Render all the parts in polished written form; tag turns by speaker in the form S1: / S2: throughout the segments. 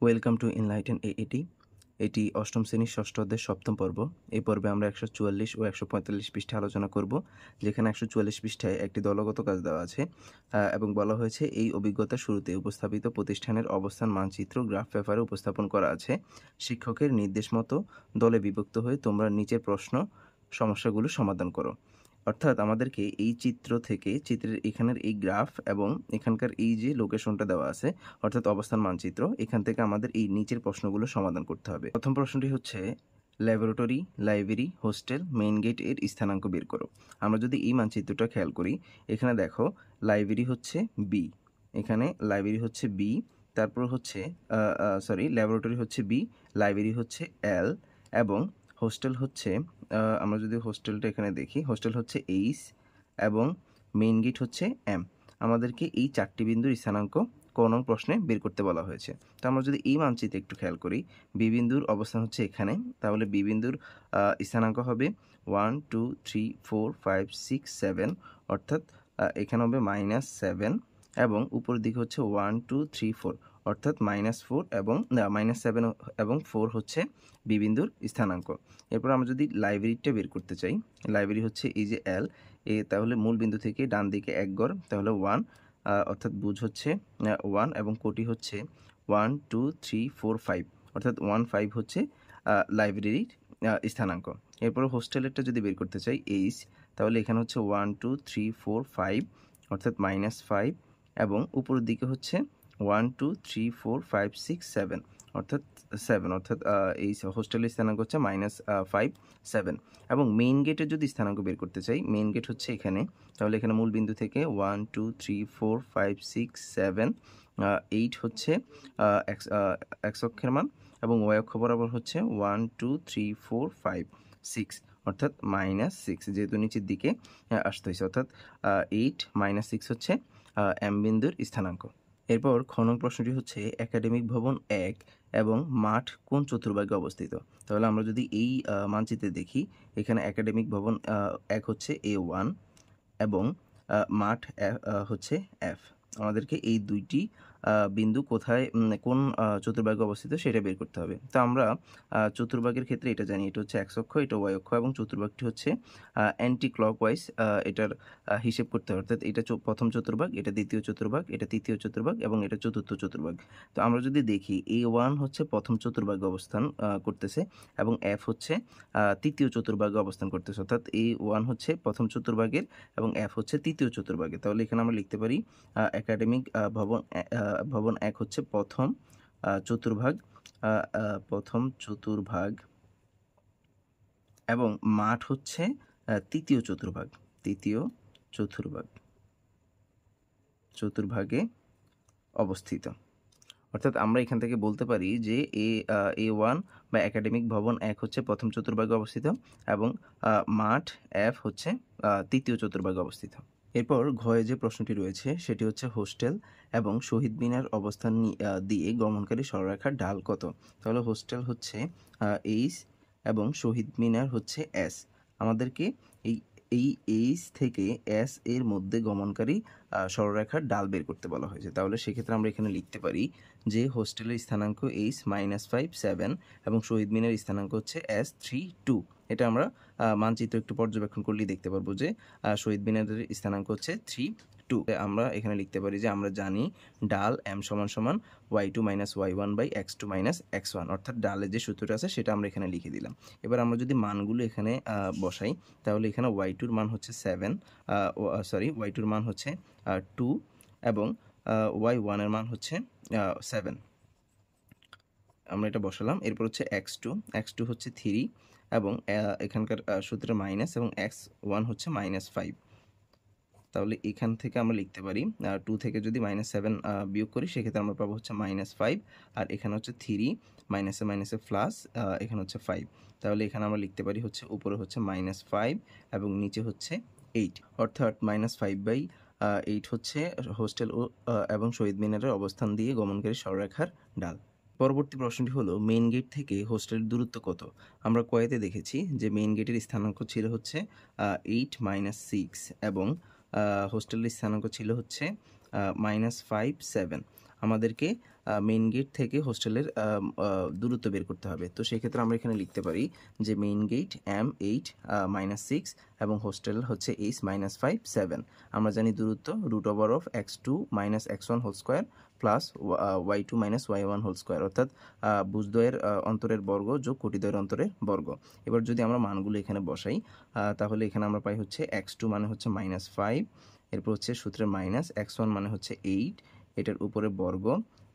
S1: Welcome to enlighten এএটি। এটি অষ্টম শ্রেণীর ষষ্ঠ অধ্যায়ের সপ্তম পর্ব। এই পর্বে আমরা 144 ও 145 পৃষ্ঠা আলোচনা করব, যেখানে 144 পৃষ্ঠায় একটি দলগত কাজ দেওয়া আছে এবং বলা হয়েছে এই অভিজ্ঞতার শুরুতে উপস্থাপিত প্রতিষ্ঠানের অবস্থান মানচিত্র গ্রাফ পেপারে উপস্থাপন করা আছে। শিক্ষকের নির্দেশ মতো দলে বিভক্ত হয়ে তোমরা নিচের প্রশ্ন সমস্যাগুলো সমাধান করো। অর্থাৎ আমাদেরকে এই চিত্র থেকে চিত্রের এখানের এই গ্রাফ এবং এখানকার এই যে লোকেশনটা দেওয়া আছে অর্থাৎ অবস্থান মানচিত্র, এখান থেকে আমাদের এই নিচের প্রশ্নগুলো সমাধান করতে হবে। প্রথম প্রশ্নটি হচ্ছে laboratory, library, hostel, main gate এর স্থানাঙ্ক বের করো। আমরা যদি এই মানচিত্রটা খেয়াল করি, এখানে দেখো লাইব্রেরি হচ্ছে বি, এখানে লাইব্রেরি হচ্ছে বি, তারপর হচ্ছে ল্যাবরেটরি হচ্ছে বি, লাইব্রেরি হচ্ছে এল এবং হোস্টেল হচ্ছে আমরা যদি হোস্টেলটা এখানে দেখি, হোস্টেল হচ্ছে এইচ এবং মেইন গেট হচ্ছে এম। আমাদেরকে এই চারটি বিন্দুর স্থানাঙ্ক ক নং প্রশ্নে বের করতে বলা হয়েছে। তো আমরা যদি এই মানচিত্রে একটু খেয়াল করি, বি বিন্দুর অবস্থান হচ্ছে এখানে, তাহলে বি বিন্দুর স্থানাঙ্ক হবে 1 2 3 4 5 6 7, অর্থাৎ এখানে হবে -7 এবং উপরের দিকে হচ্ছে 1 2 3 4, অর্থাৎ -4 এবং -7 এবং 4 হচ্ছে বি বিন্দুর স্থানাঙ্ক। এরপর আমরা যদি লাইব্রেরিটা বের করতে চাই, লাইব্রেরি হচ্ছে এই যে এল এ, তাহলে মূল বিন্দু থেকে ডান দিকে এক গড়, তাহলে 1, অর্থাৎ বুঝ হচ্ছে 1 এবং কোটি হচ্ছে 1 2 3 4 5, অর্থাৎ 1 5 হচ্ছে লাইব্রেরির স্থানাঙ্ক। এরপর হোস্টেলেরটা যদি বের করতে চাই এইচ, তাহলে এখানে হচ্ছে 1 2 3 4 5, অর্থাৎ -5 এবং উপরের দিকে হচ্ছে 1 2 3 4 5 6 7, অর্থাৎ 7, অর্থাৎ এই হোস্টেলের স্থানাঙ্ক হচ্ছে -5 7 এবং মেইন গেটের যদি স্থানাঙ্ক বের করতে চাই, মেইন গেট হচ্ছে এখানে, তাহলে এখানে মূল বিন্দু থেকে 1 2 3 4 5 6 7 8 হচ্ছে এক্স অক্ষের মান এবং ওয়াই অক্ষ বরাবর হচ্ছে 1 2 3 4 5 6, অর্থাৎ -6, যেহেতু নিচের দিকে আসতে হয়েছে, অর্থাৎ 8 -6 হচ্ছে এম বিন্দুর স্থানাঙ্ক। এরপর খ নং প্রশ্নটি হচ্ছে একাডেমিক ভবন 1 এবং মাঠ কোন চতুর্ভাগে অবস্থিত। তাহলে আমরা যদি এই মানচিত্রে দেখি, এখানে একাডেমিক ভবন 1 হচ্ছে A1 এবং মাঠ হচ্ছে F। আমাদেরকে এই দুইটি বিন্দু কোথায় কোন চতুর্ভাগে অবস্থিত সেটা বের করতে হবে। তো আমরা চতুর্ভাগের ক্ষেত্রে এটা জানি, এটা হচ্ছে এক্স অক্ষ, এটা ওয়াই অক্ষ এবং চতুর্ভাগটি হচ্ছে অ্যান্টি ক্লকওয়াইজ এটার হিসেব করতে হবে, অর্থাৎ এটা প্রথম চতুর্ভাগ, এটা দ্বিতীয় চতুর্ভাগ, এটা তৃতীয় চতুর্ভাগ এবং এটা চতুর্থ চতুর্ভাগ। তো আমরা যদি দেখি A1 হচ্ছে প্রথম চতুর্ভাগে অবস্থান করতেছে এবং F হচ্ছে তৃতীয় চতুর্ভাগে অবস্থান করতেছে, অর্থাৎ A1 হচ্ছে প্রথম চতুর্ভাগের এবং F হচ্ছে তৃতীয় চতুর্ভাগে। তাহলে এখানে আমরা লিখতে পারি একাডেমিক ভবন 1 হচ্ছে প্রথম চতুর্ভাগ এবং মাঠ হচ্ছে তৃতীয় চতুর্ভাগে অবস্থিত। অর্থাৎ আমরা এখান থেকে বলতে পারি যে A1 বা একাডেমিক ভবন 1 হচ্ছে প্রথম চতুর্ভাগে অবস্থিত এবং মাঠ F হচ্ছে তৃতীয় চতুর্ভাগে অবস্থিত। এরপর ঘয়ে যে প্রশ্নটি রয়েছে সেটি হচ্ছে হোস্টেল এবং শহীদ মিনার অবস্থান দিয়ে গমনকারী সরলরেখার ঢাল কত। তাহলে হোস্টেল হচ্ছে এইচ এবং শহীদ মিনার হচ্ছে এস। আমাদেরকে এই এইচ থেকে এস এর মধ্যে গমনকারী সরলরেখার ঢাল বের করতে বলা হয়েছে। তাহলে সেক্ষেত্রে আমরা এখানে লিখতে পারি যে হোস্টেলের স্থানাঙ্ক এইচ -5 7 এবং শহীদ মিনার স্থানাঙ্ক হচ্ছে S3 2। এটা আমরা মানচিত্র একটু পর্যবেক্ষণ করলেই দেখতে পারবো যে শহীদ মিনারের স্থানাঙ্ক হচ্ছে 3 2। আমরা এখানে লিখতে পারি যে আমরা জানি ডাল m = y2 - y1 / x2 - x1, অর্থাৎ ডালের যে সূত্রটা আছে সেটা আমরা এখানে লিখে দিলাম। এবার আমরা যদি মানগুলো এখানে বসাই, তাহলে এখানে y2-র মান হচ্ছে 7, y2-র মান হচ্ছে 2 এবং y1-এর মান হচ্ছে 7। আমরা এটা বসালাম। এরপর হচ্ছে x2 হচ্ছে 3 এবং এখানকার সূত্রে মাইনাস এবং x1 হচ্ছে -5। তাহলে এখান থেকে আমরা লিখতে পারি 2 থেকে যদি -7 বিয়োগ করি, সেক্ষেত্রে আমরা পাবো হচ্ছে -5, আর এখানে হচ্ছে 3 মাইনাসে মাইনাসে প্লাস, এখানে হচ্ছে 5। তাহলে এখানে আমরা লিখতে পারি হচ্ছে উপরে হচ্ছে -5 এবং নিচে হচ্ছে 8, অর্থাৎ -5/8 হচ্ছে হোস্টেল এবং শহীদ মিনারের অবস্থান দিয়ে গমনকারী সরলরেখার ঢাল। পরবর্তী প্রশ্নটি হলো মেইন গেট থেকে হোস্টেলের দূরত্ব কত। আমরা কয়েতে দেখেছি যে মেইন গেটের স্থানাঙ্ক ছিল হচ্ছে 8 - 6 এবং হোস্টেলের স্থানাঙ্ক ছিল হচ্ছে -5 7। আমাদেরকে মেইন গেট থেকে হোস্টেলের দূরত্ব বের করতে হবে। তো সেক্ষেত্রে আমরা এখানে লিখতে পারি যে মেইন গেট M8 -6 এবং হোস্টেল হচ্ছে H -5 7। আমরা জানি দূরত্ব √x2 - x1 whole square plus y2 - y1 whole square, অর্থাৎ ভুজদ্বয়ের অন্তরের বর্গ যোগ কোটিদ্বয়ের অন্তরের বর্গ। এবার যদি আমরা মানগুলো এখানে বসাই তাহলে এখানে আমরা পাই হচ্ছে x2 মানে হচ্ছে -5, এরপর হচ্ছে সূত্রের মাইনাস, x1 মানে হচ্ছে 8, এটার উপরে বর্গ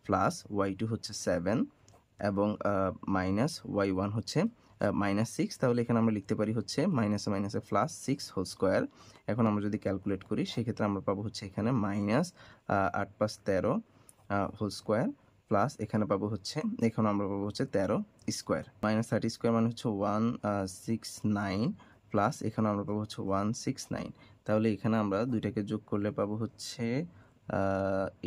S1: প্লাস y2 হচ্ছে 7 এবং মাইনাস y1 হচ্ছে -6। তাহলে এখানে আমরা লিখতে পারি হচ্ছে মাইনাসে মাইনাসে প্লাস 6 হোল স্কোয়ার। এখন আমরা যদি ক্যালকুলেট করি সেক্ষেত্রে আমরা পাবো হচ্ছে এখানে মাইনাস 8 + 13 হোল স্কোয়ার প্লাস এখানে পাবো হচ্ছে, এখানে আমরা পাবো হচ্ছে 13 স্কোয়ার। -30 স্কোয়ার মানে হচ্ছে 169 প্লাস এখানে আমরা পাবো হচ্ছে 169। তাহলে এখানে আমরা দুইটাকে যোগ করলে পাবো হচ্ছে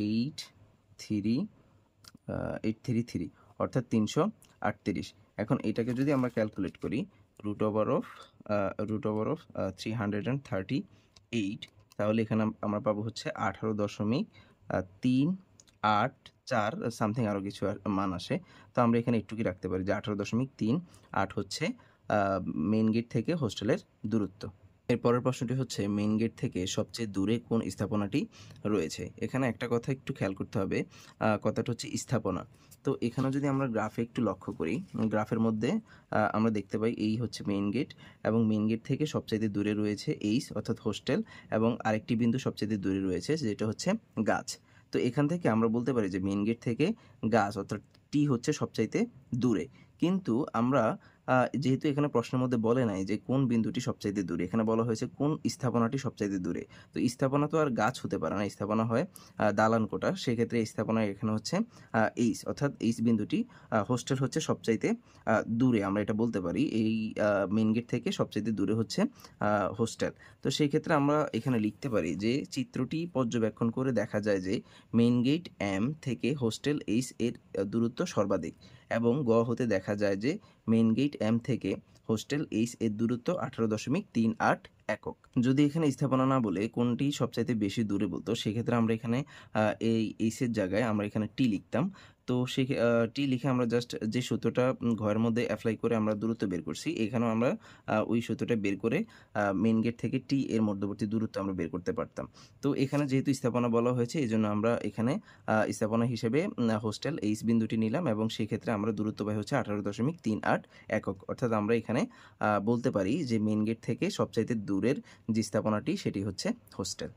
S1: 833 অর্থাৎ 338। এখন এটাকে যদি আমরা ক্যালকুলেট করি √338, তাহলে এখানে আমরা পাবো হচ্ছে 18.384 সামথিং, আরও কিছু মান আসে। তো আমরা এখানে একটু কি রাখতে পারি যে 18.38 হচ্ছে মেইন গেট থেকে হোস্টেলের দূরত্ব। এর পরের প্রশ্নটি হচ্ছে মেইন গেট থেকে সবচেয়ে দূরে কোন স্থাপনাটি রয়েছে। এখানে একটা কথা একটু খেয়াল করতে হবে, কথাটা হচ্ছে স্থাপনা। তো এখানে যদি আমরা গ্রাফে একটু লক্ষ্য করি, গ্রাফের মধ্যে আমরা দেখতে পাই এই হচ্ছে মেইন গেট এবং মেইন গেট থেকে সবচাইতে দূরে রয়েছে এইচ অর্থাৎ হোস্টেল এবং আরেকটি বিন্দু সবচাইতে দূরে রয়েছে যেটা হচ্ছে গাছ। তো এখান থেকে আমরা বলতে পারি যে মেইন গেট থেকে গাছ অর্থাৎ টি হচ্ছে সবচাইতে দূরে। কিন্তু আমরা যেহেতু এখানে প্রশ্নের মধ্যে বলে নাই যে কোন বিন্দুটি সবচাইতে দূরে, এখানে বলা হয়েছে কোন স্থাপনাটি সবচাইতে দূরে। তো স্থাপনা তো আর গাছ হতে পারে না, স্থাপনা হয় দালান কোঠা। সেক্ষেত্রে স্থাপনা এখানে হচ্ছে এইচ অর্থাৎ এইচ বিন্দুটি, হোস্টেল হচ্ছে সবচাইতে দূরে, আমরা এটা বলতে পারি এই মেইন গেট থেকে সবচাইতে দূরে হচ্ছে হোস্টেল। তো সেই ক্ষেত্রে আমরা এখানে লিখতে পারি যে চিত্রটি পর্যবেক্ষণ করে দেখা যায় যে মেইন গেট এম থেকে হোস্টেল এইচ এর দূরত্ব সর্বাধিক এবং গ হতে দেখা যায় যে মেইন গেট এম থেকে হোস্টেল এইচ এর দূরত্ব 18.38 একক। যদি এখানে স্থাপনা না বলে কোনটি সবচাইতে বেশি দূরে বলতো সেক্ষেত্রে আমরা এখানে এই এইচ এর জায়গায় আমরা এখানে টি লিখতাম। তো সেই টি লিখে আমরা জাস্ট যে সূত্রটা ঘরের মধ্যে অ্যাপ্লাই করে আমরা দূরত্ব বের করছি, এখানেও আমরা ওই সূত্রটা বের করে মেইন গেট থেকে টি এর মধ্যবর্তী দূরত্ব আমরা বের করতে পারতাম। তো এখানে যেহেতু স্থাপনা বলা হয়েছে এই জন্য আমরা এখানে স্থাপনা হিসেবে হোস্টেল এইচ বিন্দুটি নিলাম এবং সেক্ষেত্রে আমরা দূরত্ব পাই হচ্ছে 18.38 একক। অর্থাৎ আমরা এখানে বলতে পারি যে মেইন গেট থেকে সবচাইতে দূরের যে স্থাপনাটি সেটি হচ্ছে হোস্টেল।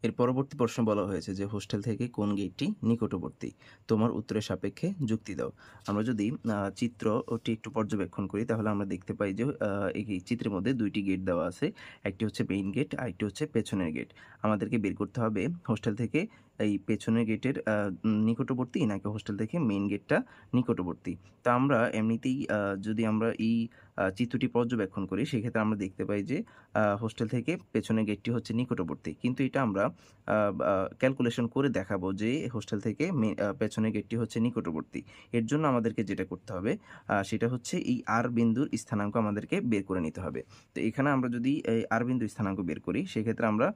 S1: এর পরবর্তী প্রশ্ন বলা হয়েছে যে হোস্টেল থেকে কোন গেটটি নিকটবর্তী, তোমার উত্তরের সাপেক্ষে যুক্তি দাও। আমরা যদি চিত্রটি একটু পর্যবেক্ষণ করি তাহলে আমরা দেখতে পাই যে এই চিত্রের মধ্যে দুইটি গেট দেওয়া আছে, একটি হচ্ছে মেইন গেট আর একটি হচ্ছে পেছনের গেট। আমাদেরকে বের করতে হবে হোস্টেল থেকে এই পেছনের গেটের নিকটবর্তী নাকি হোস্টেল থেকে মেইন গেটটা নিকটবর্তী। তা আমরা এমনিতেই যদি আমরা এই চিত্রটি পর্যবেক্ষণ করি সেক্ষেত্রে আমরা দেখতে পাই যে হোস্টেল থেকে পেছনের গেটটি হচ্ছে নিকটবর্তী, কিন্তু এটা আমরা ক্যালকুলেশন করে দেখাবো যে হোস্টেল থেকে পেছনের গেটটি হচ্ছে নিকটবর্তী। এর জন্য আমাদেরকে যেটা করতে হবে সেটা হচ্ছে এই আর বিন্দুর স্থানাঙ্ক আমাদেরকে বের করে নিতে হবে। তো এখানে আমরা যদি এই আর বিন্দুর স্থানাঙ্ক বের করি সেক্ষেত্রে আমরা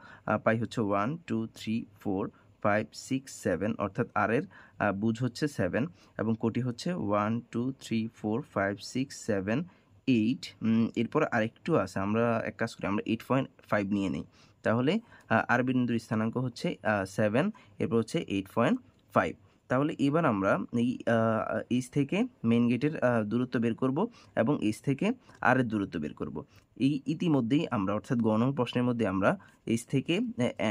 S1: পাই হচ্ছে 1 2 3 4 5 6 7 অর্থাৎ আর এর বুঝ হচ্ছে 7 এবং কোটি হচ্ছে 1 2 3 4 5 6 7 8। এরপর আরেকটু আছে, আমরা এক কাজ করি আমরা 8.5 নিয়ে নিই। তাহলে আর বিন্দুর স্থানাঙ্ক হচ্ছে 7, এরপর হচ্ছে 8.5। তাহলে এবার আমরা এই এইচ থেকে মেইন গেটের দূরত্ব বের করব এবং এইচ থেকে আর এর দূরত্ব বের করব। এই ইতিমধ্যেই আমরা অর্থাৎ গ নং প্রশ্নের মধ্যে আমরা এইচ থেকে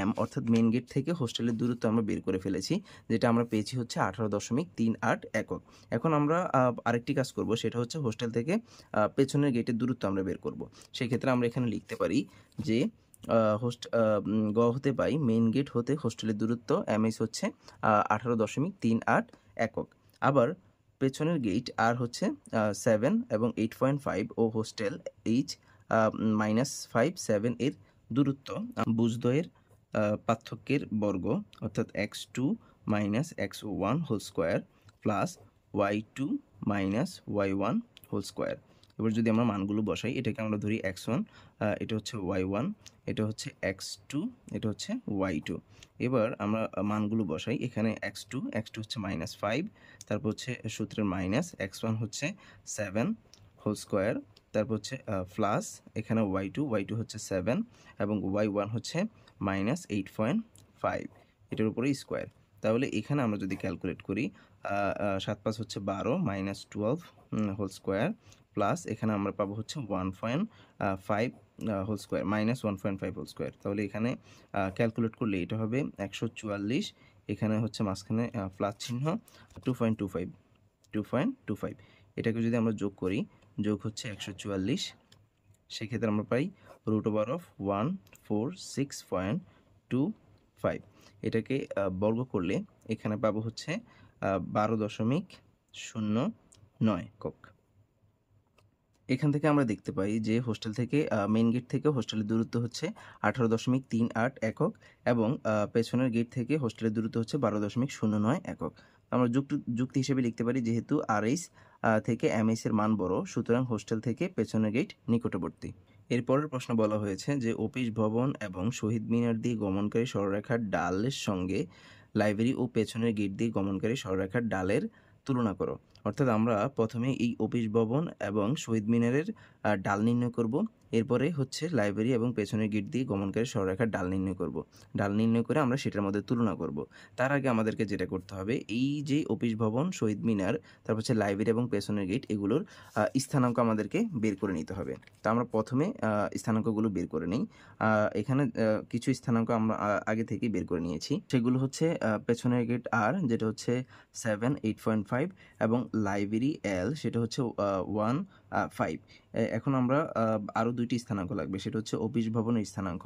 S1: এম অর্থাৎ মেইন গেট থেকে হোস্টেলের দূরত্ব আমরা বের করে ফেলেছি, যেটা আমরা পেয়েছি হচ্ছে 18.38 একক। এখন আমরা আরেকটি কাজ করব, সেটা হচ্ছে হোস্টেল থেকে পেছনের গেটের দূরত্ব আমরা বের করব। সেক্ষেত্রে আমরা এখানে লিখতে পারি যে গ হতে পাই মেইন গেট হতে হোস্টেলের দূরত্ব এমএস হচ্ছে 18.38 একক। আবার পেছনের গেট আর হচ্ছে 7 এবং 8.5 ও হোস্টেল এইচ -5 7 এর দূরত্ব বুজদ্বয়ের পার্থক্যের বর্গ অর্থাৎ x2 - x1 whole square plus y2 - y1 whole square. এবার যদি আমরা মানগুলো বসাই, এটাকে আমরা ধরি x1, এটা হচ্ছে y1, এটা হচ্ছে x2, এটা হচ্ছে y2। এবার আমরা মানগুলো বসাই, এখানে x2 হচ্ছে -5, তারপর হচ্ছে সূত্রের মাইনাস, x1 হচ্ছে 7 হোল স্কোয়ার, তারপর হচ্ছে প্লাস এখানে y2 হচ্ছে 7 এবং y1 হচ্ছে -8.5, এটার উপরে স্কোয়ার। তাহলে এখানে আমরা যদি ক্যালকুলেট করি, 7 5 হচ্ছে 12 -12 হোল স্কোয়ার, প্লাস এখানে আমরা পাবো হচ্ছে 1.5 হোল স্কোয়ার -1.5 হোল স্কোয়ার। তাহলে এখানে ক্যালকুলেট করলে এটা হবে 144, এখানে হচ্ছে মাঝখানে প্লাস চিহ্ন, 2.25। এটাকে যদি আমরা যোগ করি, যোগ হচ্ছে 144, সেক্ষেত্রে আমরা পাই √1406.25। এটাকে বর্গ করলে এখানে পাবো হচ্ছে 12.09 একক। এখান থেকে আমরা দেখতে পাই যে হোস্টেল থেকে মেইন গেট থেকে হোস্টেলের দূরত্ব হচ্ছে 18.38 একক এবং পেছনের গেট থেকে হোস্টেলের দূরত্ব হচ্ছে 12.09 একক। আমরা যুক্তি হিসেবে লিখতে পারি যেহেতু আরএইচ থেকে এমএইচ এর মান বড়, সুতরাং হোস্টেল থেকে পেছনের গেট নিকটবর্তী। এরপরের প্রশ্ন বলা হয়েছে যে অফিস ভবন এবং শহীদ মিনার দিয়ে গমনকারী সরলরেখার ডালের সঙ্গে লাইব্রেরি ও পেছনের গেট দিয়ে গমনকারী সরলরেখার ডালের তুলনা করো। অর্থাৎ আমরা প্রথমে এই অফিস ভবন এবং শহীদ মিনারের ডাল নির্ণয় করব, এরপরে হচ্ছে লাইব্রেরি এবং পেছনের গেট দিয়ে গমনকারী সরলরেখার ডাল নির্ণয় করব। ডাল নির্ণয় করে আমরা সেটার মধ্যে তুলনা করব। তার আগে আমাদেরকে যেটা করতে হবে, এই যে অফিস ভবন, শহীদ মিনার, তারপর হচ্ছে লাইব্রেরি এবং পেছনের গেট, এগুলোর স্থানাঙ্ক আমাদেরকে বের করে নিতে হবে। তো আমরা প্রথমে স্থানাঙ্কগুলো বের করে নিই। এখানে কিছু স্থানাঙ্ক আমরা আগে থেকেই বের করে নিয়েছি। সেগুলো হচ্ছে পেছনের গেট আর, যেটা হচ্ছে 7 8.5 এবং লাইব্রেরি এল, সেটা হচ্ছে 1.5। এখন আমরা আরও দুইটি স্থানাঙ্ক লাগবে, সেটা হচ্ছে অফিস ভবনের স্থানাঙ্ক।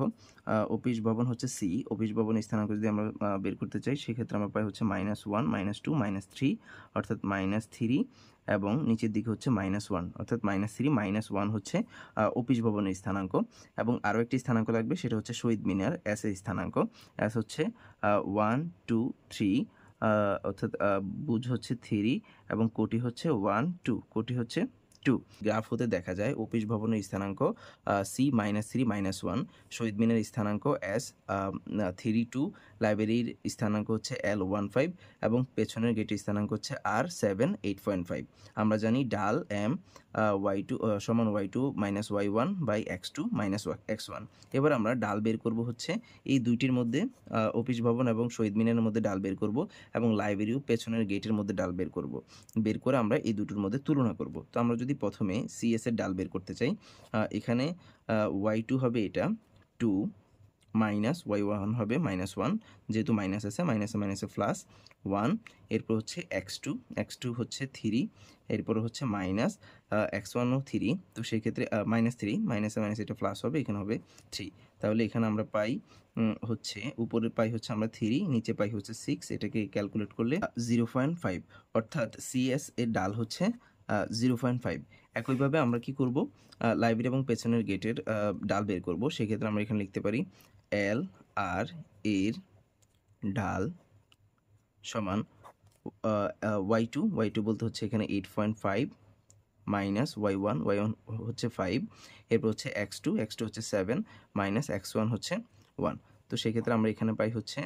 S1: অফিস ভবন হচ্ছে সি, অফিস ভবনের স্থানাঙ্ক যদি আমরা বের করতে চাই, সেক্ষেত্রে আমরা পাই হচ্ছে -1 -2 -3, অর্থাৎ -3 এবং নিচের দিকে হচ্ছে -1, অর্থাৎ -3 -1 হচ্ছে অফিস ভবনের স্থানাঙ্ক। এবং আরও একটি স্থানাঙ্ক লাগবে, সেটা হচ্ছে শহীদ মিনার এস এর স্থানাঙ্ক। এস হচ্ছে 1 2 3, অর্থাৎ বুঝ হচ্ছে 3 এবং কোটি হচ্ছে 1 2, কোটি হচ্ছে 2। গ্রাফ হতে দেখা যায় অফিস ভবনের স্থানাঙ্ক সি -3 -1, শহীদ মিনার স্থানাঙ্ক এস 3 2, লাইব্রেরির স্থানাঙ্ক হচ্ছে L 1.5 এবং পেছনের গেটের স্থানাঙ্ক হচ্ছে R 7 8.5। আমরা জানি ডাল M y2 সমান y2 - y1 by x2 - x1। এবার আমরা ডাল বের করব হচ্ছে এই দুইটির মধ্যে, অফিস ভবন এবং শহীদ মিনারের মধ্যে ডাল বের করব এবং লাইব্রেরি ও পেছনের গেটের মধ্যে ডাল বের করব। বের করে আমরা এই দুটোর মধ্যে তুলনা করব। তো আমরা যদি প্রথমে সিএস এর ডাল বের করতে চাই, এখানে y2 হবে এটা 2 মাইনাস y1 হবে -1, যেহেতু মাইনাস আছে, মাইনাসে মাইনাসে প্লাস 1। এরপর হচ্ছে x2 হচ্ছে 3, এরপর হচ্ছে মাইনাস x1 ও 3, তো সেই ক্ষেত্রে -3, মাইনাসে মাইনাসে এটা প্লাস হবে, এখানে হবে 3। তাহলে এখানে আমরা পাই হচ্ছে উপরে পাই হচ্ছে আমরা 3, নিচে পাই হচ্ছে 6, এটাকে ক্যালকুলেট করলে 0.5, অর্থাৎ সিএস এর ডাল হচ্ছে 0.5। একইভাবে আমরা কি করব, লাইব্রেরি এবং পেছনের গেটের ডাল বের করব। সেক্ষেত্রে আমরা এখানে লিখতে পারি এল আর এর ডাল সমান y2 বলতে হচ্ছে এখানে 8.5 মাইনাস y1 হচ্ছে 5, এরপর হচ্ছে x2 হচ্ছে 7 মাইনাস x1 হচ্ছে 1। তো সেক্ষেত্রে আমরা এখানে পাই হচ্ছে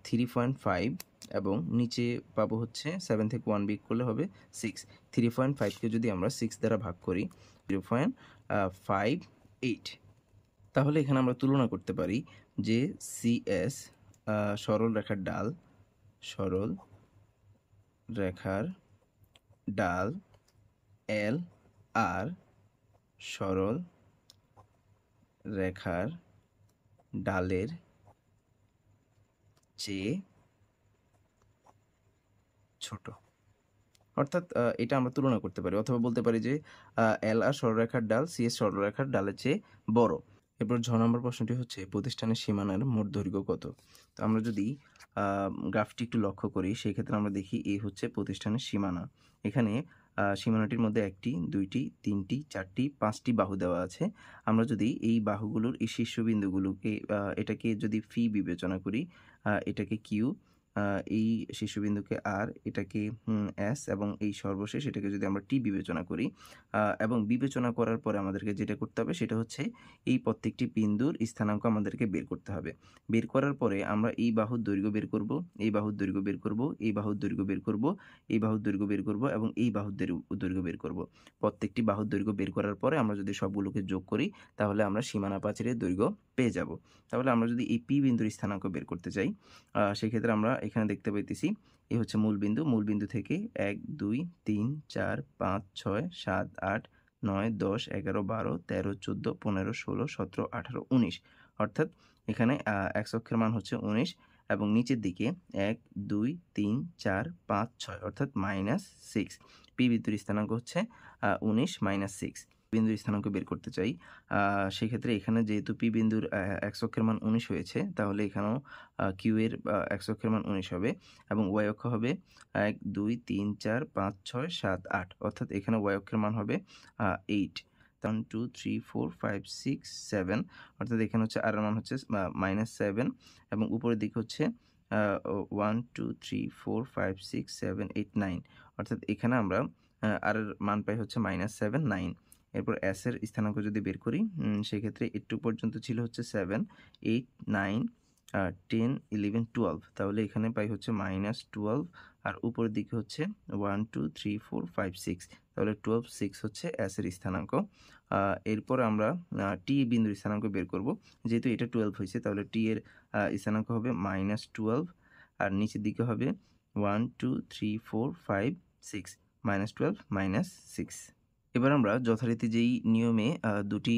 S1: 3.5 এবং নিচে পাবো হচ্ছে 7 থেকে 1 বিয়োগ করলে হবে 6। 3.5কে যদি আমরা 6 দ্বারা ভাগ করি, 0.58। তাহলে এখানে আমরা তুলনা করতে পারি যে সিএস সরল রেখার ডাল এল আর সরল রেখার ডালের চেয়ে ছোট। অর্থাৎ এটা আমরা তুলনা করতে পারি, অথবা বলতে পারি যে এল আর সরলরেখার ডাল সিএস সরলরেখার ডালের চেয়ে বড়। এরপর 6 নম্বর প্রশ্নটি হচ্ছে প্রতিষ্ঠানের সীমানার মোট দৈর্ঘ্য কত। তো আমরা যদি গ্রাফটি একটু লক্ষ্য করি, সেই ক্ষেত্রে আমরা দেখি এই হচ্ছে প্রতিষ্ঠানের সীমানা। এখানে সীমানাটির মধ্যে 1টি 2টি 3টি 4টি 5টি বাহু দেওয়া আছে। আমরা যদি এই বাহুগুলোর এই শীর্ষবিন্দুগুলোকে এটাকে যদি ফি বিবেচনা করি, এটাকে কিউ, এই শীর্ষবিন্দুকে আর, এটাকে এস এবং এই সর্বশেষ এটাকে যদি আমরা টি বিবেচনা করি এবং বিবেচনা করার পরে আমাদেরকে যেটা করতে হবে সেটা হচ্ছে এই প্রত্যেকটি বিন্দুর স্থানাঙ্ক আমাদেরকে বের করতে হবে। বের করার পরে আমরা এই বাহুর দৈর্ঘ্য বের করব, এই বাহুর দৈর্ঘ্য বের করব, এই বাহুর দৈর্ঘ্য বের করব, এই বাহুর দৈর্ঘ্য বের করব এবং এই বাহুর দৈর্ঘ্য বের করব। প্রত্যেকটি বাহুর দৈর্ঘ্য বের করার পরে আমরা যদি সবগুলোকে যোগ করি তাহলে আমরা সীমানা প্রাচীরের দৈর্ঘ্য পেয়ে যাব। তাহলে আমরা যদি এই পি বিন্দুর স্থানাঙ্ক বের করতে চাই সেক্ষেত্রে আমরা এখানে দেখতে পাইতেছি এই হচ্ছে মূল বিন্দু। মূল বিন্দু থেকে 1, 2, 3, 4, 5, 6, 7, 8, 9, 10, 11, 12, 13, 14, 15, 16, 17, 18, 19 অর্থাৎ এখানে x অক্ষের মান হচ্ছে 19 এবং নিচের দিকে 1, 2, 3, 4, 5, 6 অর্থাৎ -6। পি বিন্দুর স্থানাঙ্ক হচ্ছে 19 -6। বিন্দুর স্থানাঙ্ক বের করতে চাই সেক্ষেত্রে এখানে যেহেতু পি বিন্দুর x অক্ষের মান 19 হয়েছে তাহলে এখানেও কিউ এর x অক্ষের মান 19 হবে এবং y অক্ষ হবে 1, 2, 3, 4, 5, 6, 7, 8 অর্থাৎ এখানে y অক্ষের মান হবে 8। 1, 2, 3, 4, 5, 6, 7 অর্থাৎ এখানে হচ্ছে আর এর মান হচ্ছে -7 এবং উপরের দিকে হচ্ছে 1, 2, 3, 4, 5, 6, 7, 8, 9 অর্থাৎ এখানে আমরা আর এর মান পাই হচ্ছে -7, 9। এরপর s এর স্থানাঙ্ক যদি বের করি সেক্ষেত্রে এটুকু পর্যন্ত ছিল হচ্ছে 7, 8, 9, 10, 11, 12 তাহলে এখানে পাই হচ্ছে -12 আর উপরের দিকে হচ্ছে 1, 2, 3, 4, 5, 6 তাহলে 12, 6 হচ্ছে s এর স্থানাঙ্ক। এরপর আমরা t বিন্দুর স্থানাঙ্ক বের করব। যেহেতু এটা 12 হয়েছে তাহলে t এর স্থানাঙ্ক হবে -12 আর নিচের দিকে হবে 1, 2, 3, 4, 5, 6 -12 -6। এবার আমরা যথারীতি যেই নিয়মে দুটি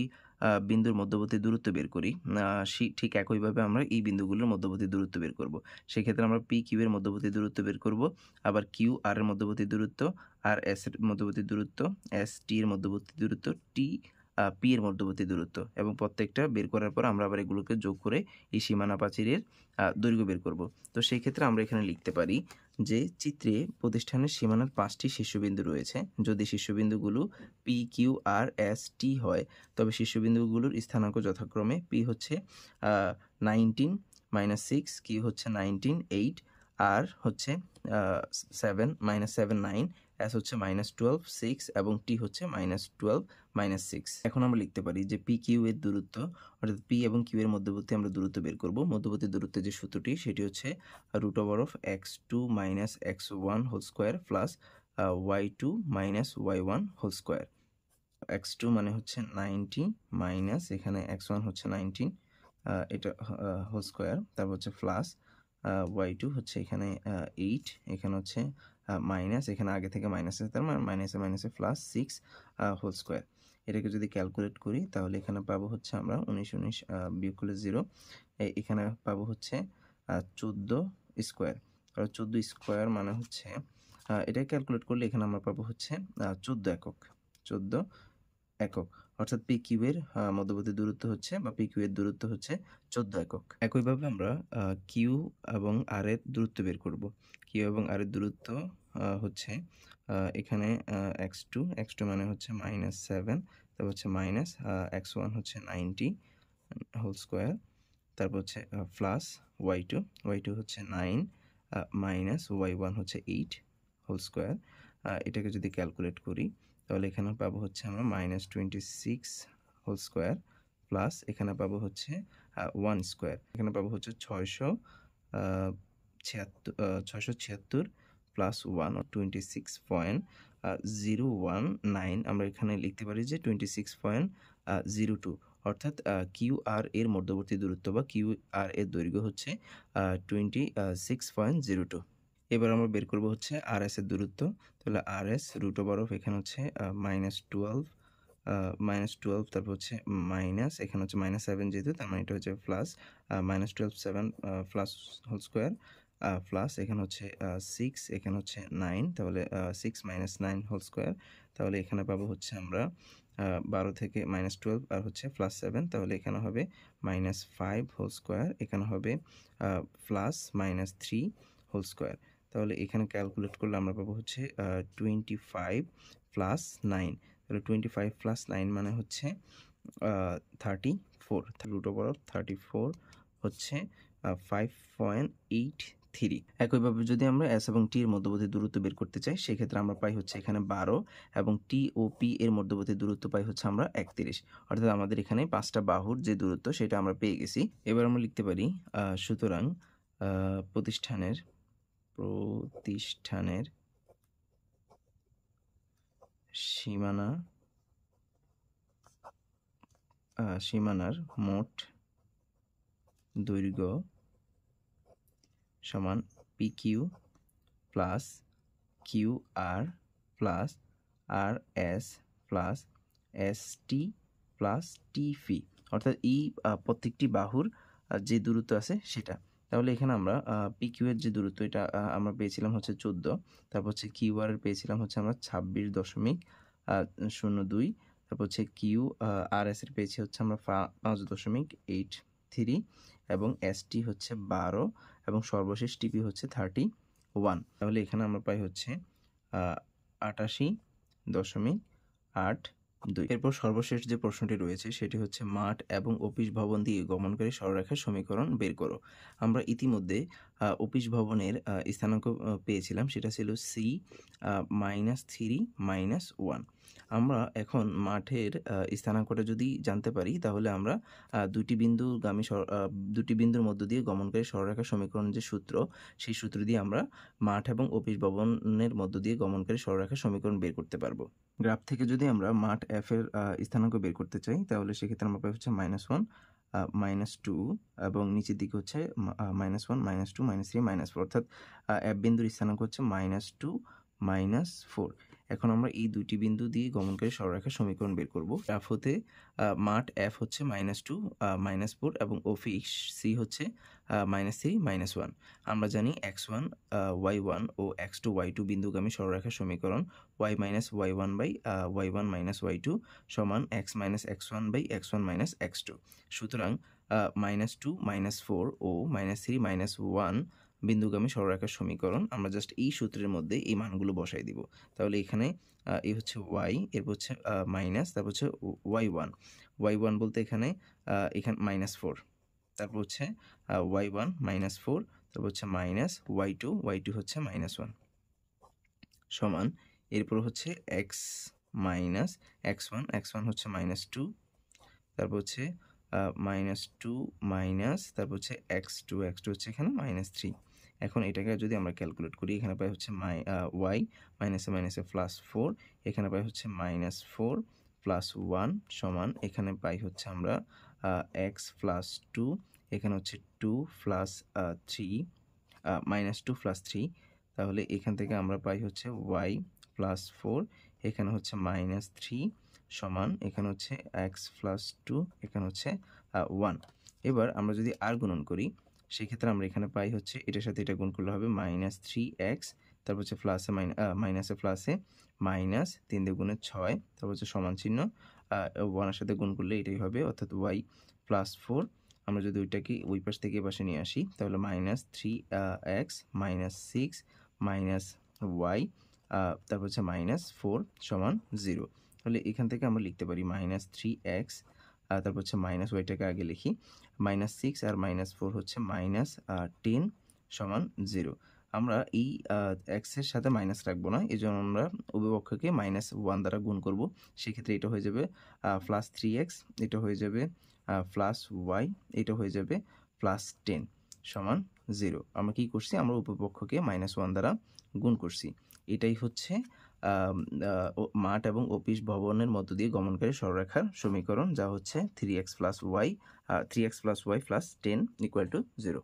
S1: বিন্দুর মধ্যবর্তী দূরত্ব বের করি ঠিক একইভাবে আমরা এই বিন্দুগুলোর মধ্যবর্তী দূরত্ব বের করব। সেক্ষেত্রে আমরা পি কিউ এর মধ্যবর্তী দূরত্ব বের করব, আবার কিউ আর এর মধ্যবর্তী দূরত্ব, আর এস এর মধ্যবর্তী দূরত্ব, এস টি এর মধ্যবর্তী দূরত্ব, টি পি এর মধ্যবর্তী দূরত্ব এবং প্রত্যেকটা বের করার পর আমরা আবার এগুলোকে যোগ করে এই সীমানা প্রাচীরের দৈর্ঘ্য বের করব। তো সেই ক্ষেত্রে আমরা এখানে লিখতে পারি যে চিত্রে প্রতিষ্ঠানের সীমানার 5টি শীর্ষবিন্দু রয়েছে। যদি শীর্ষবিন্দুগুলো পি, কিউ, আর, এস, টি হয় তবে শীর্ষবিন্দুগুলোর স্থানাঙ্ক যথাক্রমে পি হচ্ছে 19 -6, কিউ হচ্ছে 19 8, আর হচ্ছে 7 -7 9, এস হচ্ছে -12 6 এবং টি হচ্ছে -12 -6। এখন আমরা লিখতে পারি যে পি কিউ এর দূরত্ব অর্থাৎ পি এবং কিউ এর মধ্যবর্তী আমরা দূরত্ব বের করব। মধ্যবর্তী দূরত্বের যে সূত্রটি সেটি হচ্ছে √(x2 - x1) whole square plus y2 - y1 whole square. x2 মানে হচ্ছে 90 মাইনাস এখানে x1 হচ্ছে 19 এটা হোল স্কয়ার তারপর হচ্ছে প্লাস y2 হচ্ছে এখানে 8 এখানে হচ্ছে মাইনাস এখানে আগে থেকে মাইনাস আছে তার মানে মাইনাসে প্লাস 6 হোল স্কয়ার। এটাকে যদি ক্যালকুলেট করি তাহলে এখানে পাবো হচ্ছে আমরা 19 বিয়োগ করলে 0 এখানে পাবো হচ্ছে 14 স্কয়ার। আর 14 স্কয়ার মানে হচ্ছে এটা ক্যালকুলেট করলে এখানে আমরা পাবো হচ্ছে 14 একক 14 একক অর্থাৎ পি কিউ এর মধ্যবর্তী দূরত্ব হচ্ছে বা পি কিউ এর দূরত্ব হচ্ছে 14 একক। একইভাবে আমরা কিউ এবং আর এর দূরত্ব বের করব। কিউ এবং আর এর দূরত্ব হচ্ছে এখানে x2 মানে হচ্ছে -7 তারপর হচ্ছে মাইনাস x1 হচ্ছে 90 হোল স্কয়ার তারপর হচ্ছে প্লাস y2 হচ্ছে 9 মাইনাস y1 হচ্ছে 8 হোল স্কয়ার। এটাকে যদি ক্যালকুলেট করি তাহলে এখানে পাবো হচ্ছে আমরা -26 হোল স্কয়ার প্লাস এখানে পাবো হচ্ছে 1 স্কয়ার এখানে পাবো হচ্ছে 676 প্লাস 1 26.019 আমরা এখানে লিখতে পারি যে 26.02 অর্থাৎ কিউ আর এর মধ্যবর্তী দূরত্ব বা কিউ আর এর দৈর্ঘ্য হচ্ছে 26.02। এবার আমরা বের করব হচ্ছে আর এস এর দূরত্ব। তাহলে আর এস √(, এখানে হচ্ছে -12 তারপর হচ্ছে মাইনাস এখানে হচ্ছে -7 যেহেতু তার মানে এটা হচ্ছে plus -12 7 plus whole square plus এখানে হচ্ছে 6 এখানে হচ্ছে 9 তাহলে 6 - 9 হোল স্কয়ার তাহলে এখানে পাবো হচ্ছে আমরা 12 থেকে -12 আর হচ্ছে +7 তাহলে এখানে হবে -5 হোল স্কয়ার এখানে হবে প্লাস -3 হোল স্কয়ার তাহলে এখানে ক্যালকুলেট করলে আমরা পাবো হচ্ছে 25 + 9 তাহলে 25 + 9 মানে হচ্ছে 34 √(34) হচ্ছে 5.83 3। একইভাবে যদি আমরা s এবং t এর মধ্যবর্তী দূরত্ব বের করতে চাই সেক্ষেত্রে আমরা পাই হচ্ছে এখানে 12 এবং t ও p এর মধ্যবর্তী দূরত্ব পাই হচ্ছে আমরা 31। অর্থাৎ আমাদের এখানে 5টা বাহুর যে দূরত্ব সেটা আমরা পেয়ে গেছি। এবার আমরা লিখতে পারি সুতরাং প্রতিষ্ঠানের সীমানার মোট দৈর্ঘ্য সমান PQ plus QR plus RS plus ST plus TP, অর্থাৎ এই প্রত্যেকটি বাহুর যে দূরত্ব আছে সেটা। তাহলে এখানে আমরা PQ এর যে দূরত্ব এটা আমরা পেয়েছিলাম হচ্ছে 14, তারপর হচ্ছে QR এর পেয়েছিলাম হচ্ছে আমরা 26.02, তারপর হচ্ছে RS এর পেয়েছি হচ্ছে আমরা 5.83 এবং ST হচ্ছে 12 এবং সর্বশেষ TP হচ্ছে 31। তাহলে এখানে আমরা পাই হচ্ছে 88.82। এরপর সর্বশেষ যে প্রশ্নটি রয়েছে সেটি হচ্ছে মাঠ এবং অফিস ভবন দিয়ে গমনকারী সরলরেখার সমীকরণ বের করো। আমরা ইতিমধ্যে অফিস ভবনের স্থানাঙ্ক পেয়েছিলাম, সেটা ছিল C-3-1। আমরা এখন মাঠের স্থানাঙ্কটা যদি জানতে পারি তাহলে আমরা দুটি বিন্দুর মধ্য দিয়ে গমনকারী সরলরেখার সমীকরণ যে সূত্র, সেই সূত্র দিয়ে আমরা মাঠ এবং অফিস ভবনের মধ্য দিয়ে গমনকারী সরলরেখার সমীকরণ বের করতে পারবো। গ্রাফ থেকে যদি আমরা মাঠ F এর স্থানাঙ্ক বের করতে চাই তাহলে সেক্ষেত্রে আমরা পাই হচ্ছে -1, -2 এবং নিচের দিকে হচ্ছে -1, -2, -3, -4, অর্থাৎ F বিন্দুর স্থানাঙ্ক হচ্ছে -2, -4। এখন আমরা এই দুটি বিন্দু দিয়ে গমনকারী সরলরেখার সমীকরণ বের করব। গ্রাফ হতে মাঠ F হচ্ছে -2, -4 এবং অফিস C হচ্ছে -3, -1। আমরা জানি x1, y1 ও x2, y2 বিন্দুগামী সরলরেখার সমীকরণ y - y1 by y1 - y2 সমান x - x1 by x1 - x2। সুতরাং -2, -4 ও -3, -1 বিন্দুগামী সরলরেখার সমীকরণ আমরা জাস্ট এই সূত্রের মধ্যে এই মানগুলো বসাই দিব। তাহলে এখানে এই হচ্ছে y, এরপর হচ্ছে মাইনাস, তারপর হচ্ছে y1 বলতে এখানে -4, তারপর হচ্ছে y1 -4, তারপর হচ্ছে মাইনাস y2 হচ্ছে -1 সমান, এরপর হচ্ছে x মাইনাস x1 হচ্ছে -2, তারপর হচ্ছে -2 মাইনাস, তারপর হচ্ছে x2 হচ্ছে এখানে -3। এখন এটাকে যদি আমরা ক্যালকুলেট করি এখানে পাই হচ্ছে y মাইনাসে +4, এখানে পাই হচ্ছে -4 + 1 সমান, এখানে পাই হচ্ছে আমরা x + 2, এখানে হচ্ছে 2 + 3, -2 + 3। তাহলে এখান থেকে আমরা পাই হচ্ছে y + 4, এখানে হচ্ছে -3 সমান, এখানে হচ্ছে x + 2, এখানে হচ্ছে 1। এবার আমরা যদি আর গুণন করি সেক্ষেত্রে আমরা এখানে পাই হচ্ছে এটার সাথে এটা গুণ করলে হবে -3x, তারপর হচ্ছে মাইনাসে প্লাসে মাইনাস 3 দিয়ে গুণে 6, তারপর হচ্ছে সমান চিহ্ন 1 এর সাথে গুণ করলে এটাই হবে, অর্থাৎ y + 4। আমরা যদি ওইটাকে ওই পাশ থেকে এই পাশে নিয়ে আসি তাহলে -3x -6 y তারপর হচ্ছে -4 সমান 0। তাহলে এখান থেকে আমরা লিখতে পারি -3x, তারপর হচ্ছে -yটাকে আগে লিখি, -6 আর -4 হচ্ছে -10 সমান 0। আমরা এই x এর সাথে মাইনাস রাখবো না, এজন্য আমরা উভয়পক্ষকে -1 দ্বারা গুণ করব। সেক্ষেত্রে এটা হয়ে যাবে +3x, এটা হয়ে যাবে +y, এটা হয়ে যাবে +10 সমান 0। আমরা কি করছি, আমরা উভয়পক্ষকে -1 দ্বারা গুণ করছি। এটাই হচ্ছে মাঠ এবং অফিস ভবনের মধ্য দিয়ে গমনকারী সরলরেখার সমীকরণ, যা হচ্ছে 3x + y + 10 = 0।